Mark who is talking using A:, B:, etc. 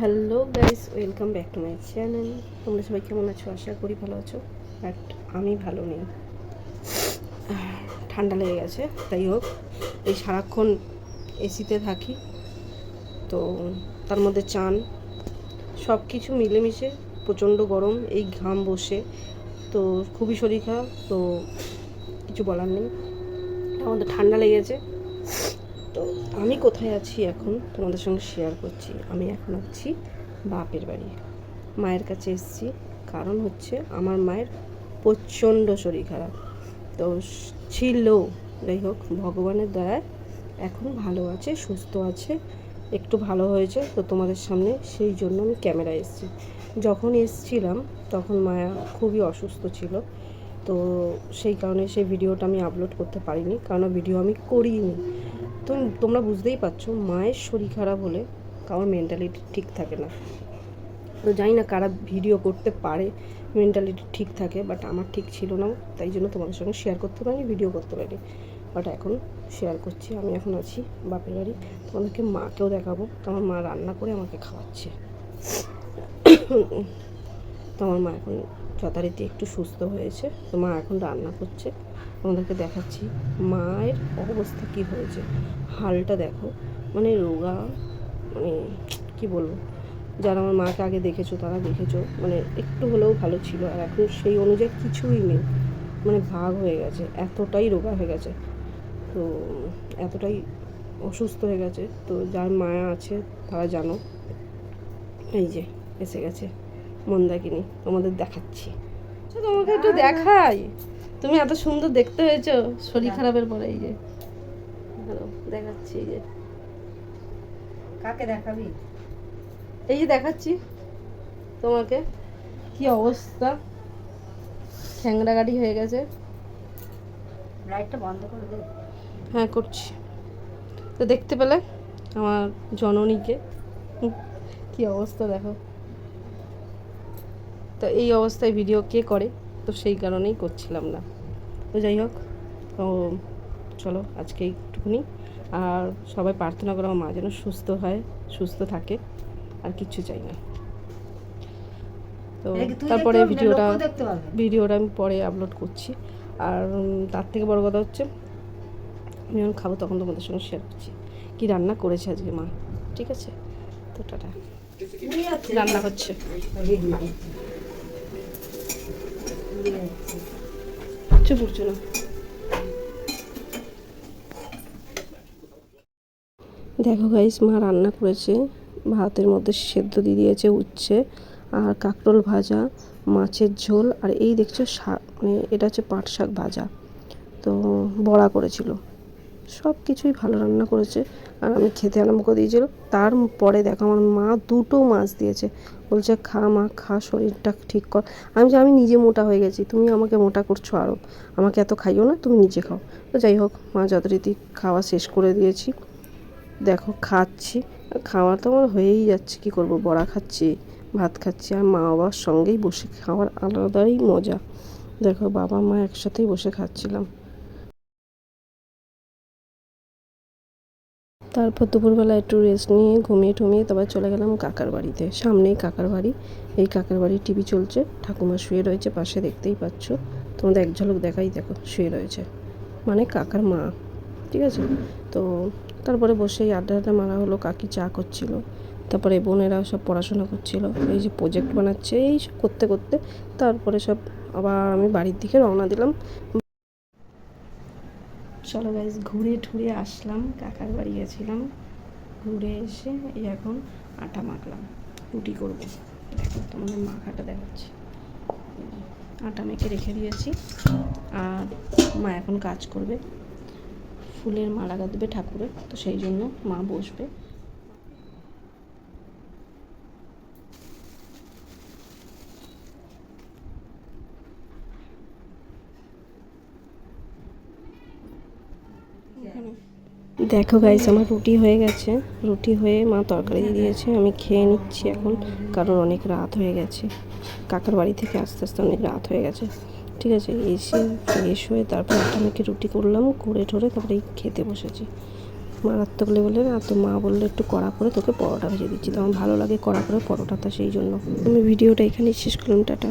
A: Hello guys, welcome back to my channel. তোমরা সবাই কেমন আছো? আশা করি ভালো আছো, বাট আমি ভালো নেই। ঠান্ডা লেগে গেছে। তাই হোক, এই সারাক্ষণ এসিতে থাকি, তো তার মধ্যে চান, সব কিছু মিলেমিশে প্রচণ্ড গরম, এই ঘাম বসে, তো খুবই শরীর খারাপ। তো কিছু বলার নেই, আমাদের ঠান্ডা লেগেছে। তো আমি কোথায় আছি এখন তোমাদের সঙ্গে শেয়ার করছি। আমি এখন আছি বাপের বাড়ি, মায়ের কাছে এসেছি। কারণ হচ্ছে আমার মায়ের প্রচণ্ড শরীর খারাপ, তো ছিল, যাই হোক ভগবানের দয়ায় এখন ভালো আছে, সুস্থ আছে, একটু ভালো হয়েছে। তো তোমাদের সামনে সেই জন্য আমি ক্যামেরায় এসেছি। যখন এসেছিলাম তখন মায়া খুবই অসুস্থ ছিল, তো সেই কারণে সেই ভিডিওটা আমি আপলোড করতে পারিনি, কারণ ভিডিও আমি করিনি। তো তোমরা বুঝতেই পারছো, মায়ের শরীর খারাপ হলে কারোর মেন্টালিটি ঠিক থাকে না। তো জানি না কারা ভিডিও করতে পারে মেন্টালিটি ঠিক থাকে, বাট আমার ঠিক ছিল না, তাই জন্য তোমাদের সঙ্গে শেয়ার করতে পারিনি, ভিডিও করতে পারিনি। বাট এখন শেয়ার করছি। আমি এখন আছি বাপের বাড়ি, তোমাদেরকে মাকেও দেখাবো। তো আমার মা রান্না করে আমাকে খাওয়াচ্ছে। তো আমার মা এখন যথারীতি একটু সুস্থ হয়েছে, তো মা এখন রান্না করছে, তোমাদেরকে দেখাচ্ছি মায়ের অবস্থা কী হয়েছে। হালটা দেখো, মানে রোগা, মানে কী বলবো, যারা আমার মাকে আগে দেখেছো তারা দেখেছো, মানে একটু হলেও ভালো ছিল, আর এখন সেই অনুযায়ী কিছুই নেই, মানে ভাগ হয়ে গেছে, এতটাই রোগা হয়ে গেছে, তো এতটাই অসুস্থ হয়ে গেছে। তো যার মায়া আছে তারা জানো। এই যে এসে গেছে মন্দাকিনী, তোমাদের দেখাচ্ছি। তোমাকে একটু দেখাই, তুমি এত সুন্দর দেখতে হয়েছো শরীর খারাপের পরে। এই যে হ্যালো, দেখাচ্ছি। এই যে
B: কাকে দেখাবি?
A: এই যে দেখাচ্ছি তোমাকে, কি অবস্থা, ঠ্যাংরা গাড়ি হয়ে গেছে।
B: লাইটটা বন্ধ করে দে।
A: হ্যাঁ করছি। তো দেখতে পেলে আমার জননীকে, কি অবস্থা দেখো। তো এই অবস্থায় ভিডিও কে করে, তো সেই কারণেই করছিলাম না। তো যাই হোক, তো চলো আজকে একটুখানি, আর সবাই প্রার্থনা করো আমার মা যেন সুস্থ হয়, সুস্থ থাকে, আর কিচ্ছু চাই না। তো তারপরে ভিডিওটা আমি পরে আপলোড করছি। আর তার থেকে বড় কথা হচ্ছে, আমি যখন খাবো তখন তোমাদের সঙ্গে শেয়ার করছি কি রান্না করেছে আজকে মা। ঠিক আছে, তো টাটা। রান্না হচ্ছে, কিচ্ছু বুঝছো না। দেখো গাইস, মা রান্না করেছে, ভাতের মধ্যে সেদ্ধ দিয়ে দিয়েছে উচ্ছে আর কাঁকরোল ভাজা, মাছের ঝোল, আর এই দেখছো শাক, মানে এটা হচ্ছে পাট শাক ভাজা, তো বড়া করেছিল। সব কিছুই ভালো রান্না করেছে, আর আমি খেতে আরম্ভ করে দিয়েছিল। তারপরে দেখো আমার মা দুটো মাছ দিয়েছে, বলছে খা মা খা, শরীরটা ঠিক কর। আমি নিজে মোটা হয়ে গেছি, তুমি আমাকে মোটা করছো আরও, আমাকে এত খাইও না, তুমি নিজে খাও। তো যাই হোক, মা যথারীতি খাওয়া শেষ করে দিয়েছি। দেখো খাচ্ছি, খাওয়া তো আমার হয়েই যাচ্ছে, কী করবো, বড়া খাচ্ছি, ভাত খাচ্ছি, আর মা বাবার সঙ্গেই বসে খাওয়ার আলাদাই মজা। দেখো বাবা মা একসাথেই বসে খাচ্ছিলাম। তারপর দুপুরবেলা একটু রেস্ট নিয়ে ঘুমিয়ে টুমিয়ে তারপর চলে গেলাম কাকার বাড়িতে। সামনেই কাকার বাড়ি, এই কাকার বাড়ির টিভি চলছে, ঠাকুমা শুয়ে রয়েছে পাশে, দেখতেই পাচ্ছ। তোমাদের এক ঝলক দেখাই, দেখো শুয়ে রয়েছে, মানে কাকার মা। ঠিক আছে, তো তারপরে বসেই আড্ডা মারা হলো, কাকি চা করছিল, তারপরে বোনেরা সব পড়াশোনা করছিল, এই যে প্রজেক্ট বানাচ্ছে, এই সব করতে করতে তারপরে সব আবার আমি বাড়ির দিকে রওনা দিলাম। চলো গাইজ, ঘুরে ঠুরে আসলাম, কাকার বাড়ি গেছিলাম, ঘুরে এসে এই এখন আটা মাখলাম, রুটি করবো। দেখো তোমাদের মাখাটা দেখাচ্ছি, আটা মেখে রেখে দিয়েছি, আর মা এখন কাজ করবে, ফুলের মালা গাঁথবে ঠাকুরের, তো সেই জন্য মা বসবে। দেখো গাইস, আমার রুটি হয়ে গেছে, রুটি হয়ে মা তরকারি দিয়ে দিয়েছে, আমি খেয়ে নিচ্ছি এখন, কারণ অনেক রাত হয়ে গেছে, কাকার বাড়ি থেকে আস্তে আস্তে অনেক রাত হয়ে গেছে। ঠিক আছে, এসে ফ্রেশ হয়ে তারপর আমি রুটি করলাম, করে ঠরে তারপরে খেতে বসেছি। মারাত্মক লেভেলের। আর তো মা বললো একটু কড়া করে তোকে পরোটা ভেজে দিচ্ছি, তো আমার ভালো লাগে কড়া করে পরোটাটা, সেই জন্য আমি ভিডিওটা এখানেই শেষ করলাম। টাটা।